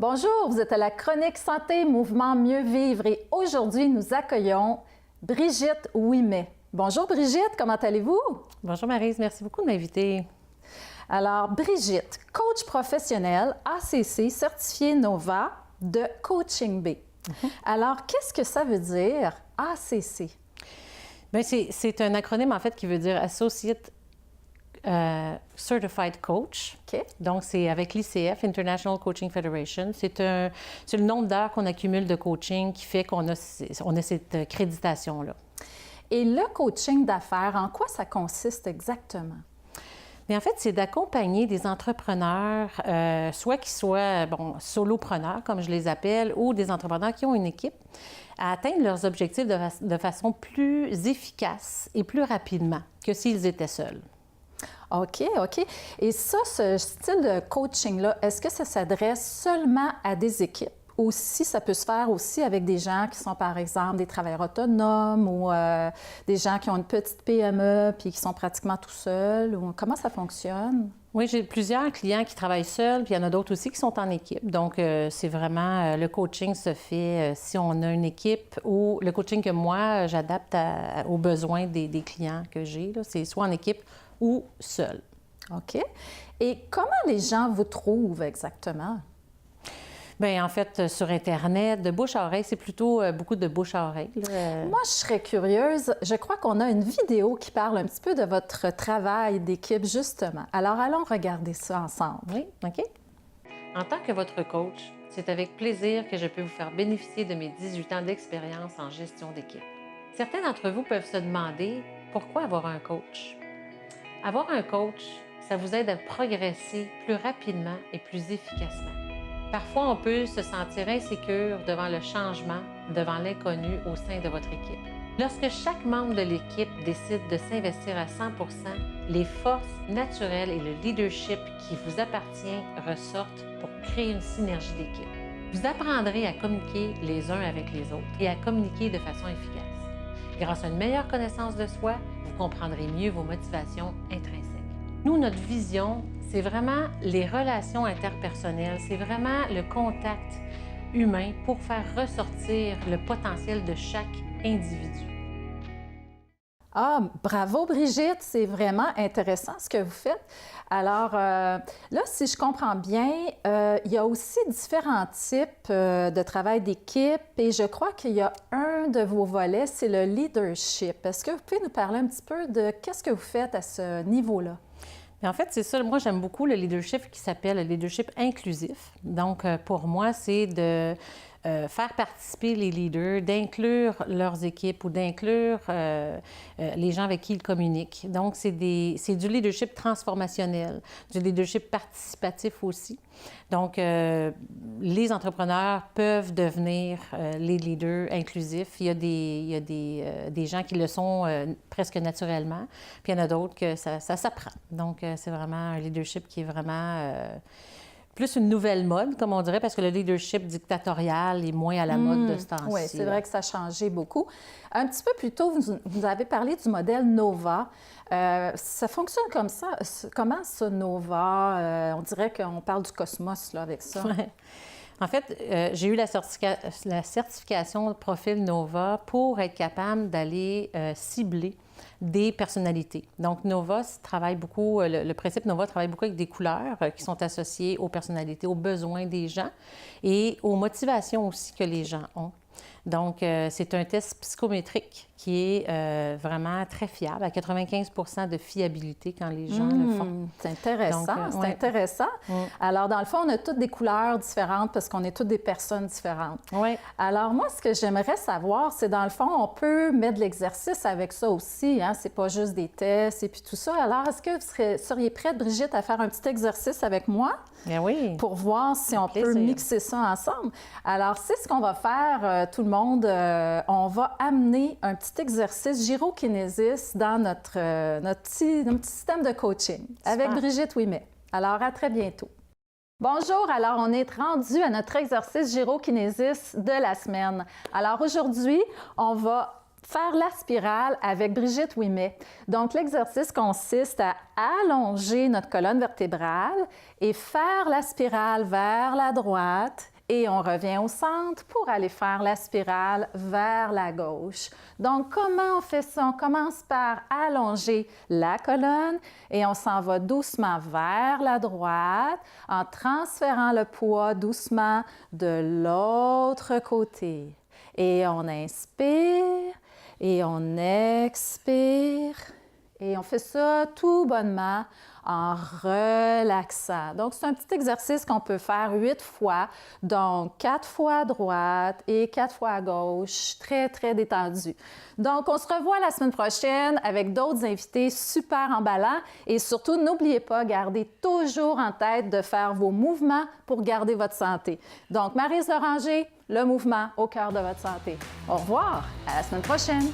Bonjour, vous êtes à la chronique Santé, Mouvement, Mieux Vivre et aujourd'hui, nous accueillons Brigitte Ouimet. Bonjour Brigitte, comment allez-vous? Bonjour Maryse, merci beaucoup de m'inviter. Alors, Brigitte, coach professionnel ACC, certifié NOVA de Coaching B. Alors, qu'est-ce que ça veut dire ACC? Bien, c'est un acronyme en fait qui veut dire Associate Certified Coach. OK. Donc, c'est avec l'ICF, International Coaching Federation. C'est le nombre d'heures qu'on accumule de coaching qui fait qu'on a cette accréditation-là. Et le coaching d'affaires, en quoi ça consiste exactement? Mais en fait, c'est d'accompagner des entrepreneurs, soit qui soient solopreneurs, comme je les appelle, ou des entrepreneurs qui ont une équipe, à atteindre leurs objectifs de façon plus efficace et plus rapidement que s'ils étaient seuls. OK, OK. Et ça, ce style de coaching-là, est-ce que ça s'adresse seulement à des équipes? Ou si ça peut se faire aussi avec des gens qui sont, par exemple, des travailleurs autonomes ou des gens qui ont une petite PME puis qui sont pratiquement tout seuls? Ou comment ça fonctionne? Oui, j'ai plusieurs clients qui travaillent seuls, puis il y en a d'autres aussi qui sont en équipe. Donc, c'est vraiment, le coaching se fait si on a une équipe ou le coaching que moi, j'adapte aux besoins des clients que j'ai. C'est soit en équipe ou seul. OK. Et comment les gens vous trouvent exactement? Bien, en fait, sur Internet, de bouche à oreille, c'est plutôt beaucoup de bouche à oreille. Moi, je serais curieuse. Je crois qu'on a une vidéo qui parle un petit peu de votre travail d'équipe, justement. Alors, allons regarder ça ensemble. Oui, OK. En tant que votre coach, c'est avec plaisir que je peux vous faire bénéficier de mes 18 ans d'expérience en gestion d'équipe. Certains d'entre vous peuvent se demander pourquoi avoir un coach. Avoir un coach, ça vous aide à progresser plus rapidement et plus efficacement. Parfois, on peut se sentir insécure devant le changement, devant l'inconnu au sein de votre équipe. Lorsque chaque membre de l'équipe décide de s'investir à 100 %, les forces naturelles et le leadership qui vous appartient ressortent pour créer une synergie d'équipe. Vous apprendrez à communiquer les uns avec les autres et à communiquer de façon efficace. Grâce à une meilleure connaissance de soi, vous comprendrez mieux vos motivations intrinsèques. Nous, notre vision, c'est vraiment les relations interpersonnelles, c'est vraiment le contact humain pour faire ressortir le potentiel de chaque individu. Ah, bravo Brigitte, c'est vraiment intéressant ce que vous faites. Alors, là, si je comprends bien, il y a aussi différents types de travail d'équipe et je crois qu'il y a un de vos volets, c'est le leadership. Est-ce que vous pouvez nous parler un petit peu de qu'est-ce que vous faites à ce niveau-là? En fait, c'est ça. Moi, j'aime beaucoup le leadership qui s'appelle le leadership inclusif. Donc, pour moi, c'est de faire participer les leaders, d'inclure leurs équipes ou d'inclure les gens avec qui ils communiquent. Donc, c'est du leadership transformationnel, du leadership participatif aussi. Donc, les entrepreneurs peuvent devenir les leaders inclusifs. Il y a des gens qui le sont presque naturellement, puis il y en a d'autres que ça s'apprend. Donc, c'est vraiment un leadership qui est vraiment plus une nouvelle mode, comme on dirait, parce que le leadership dictatorial est moins à la mode de ce temps-ci. Oui, c'est vrai que ça a changé beaucoup. Un petit peu plus tôt, vous avez parlé du modèle NOVA. Ça fonctionne comme ça. Comment ça, NOVA? On dirait qu'on parle du cosmos là, avec ça. Ouais. En fait, j'ai eu la certification de profil NOVA pour être capable d'aller cibler des personnalités. Donc, NOVA travaille beaucoup, le principe NOVA travaille beaucoup avec des couleurs qui sont associées aux personnalités, aux besoins des gens et aux motivations aussi que les gens ont. Donc, c'est un test psychométrique qui est vraiment très fiable, à 95 % de fiabilité quand les gens le font. C'est intéressant, Donc, ouais. intéressant. Alors, dans le fond, on a toutes des couleurs différentes parce qu'on est toutes des personnes différentes. Oui. Alors, moi, ce que j'aimerais savoir, c'est dans le fond, on peut mettre de l'exercice avec ça aussi, hein? C'est pas juste des tests et puis tout ça. Alors, est-ce que vous seriez prête, Brigitte, à faire un petit exercice avec moi? Bien oui. Pour voir si on peut mixer ça ensemble. Alors, c'est ce qu'on va faire, tout le monde. On va amener un petit exercice gyrokinésis dans notre petit système de coaching avec Brigitte Ouimet. Alors, à très bientôt. Bonjour, alors on est rendu à notre exercice gyrokinésis de la semaine. Alors aujourd'hui, on va faire la spirale avec Brigitte Ouimet. Donc, l'exercice consiste à allonger notre colonne vertébrale et faire la spirale vers la droite et on revient au centre pour aller faire la spirale vers la gauche. Donc, comment on fait ça? On commence par allonger la colonne et on s'en va doucement vers la droite en transférant le poids doucement de l'autre côté. Et on inspire et on expire. Et on fait ça tout bonnement en relaxant. Donc, c'est un petit exercice qu'on peut faire 8 fois. Donc, 4 fois à droite et 4 fois à gauche. Très, très détendu. Donc, on se revoit la semaine prochaine avec d'autres invités super emballants. Et surtout, n'oubliez pas, gardez toujours en tête de faire vos mouvements pour garder votre santé. Donc, Maryse Loranger, le mouvement au cœur de votre santé. Au revoir, à la semaine prochaine.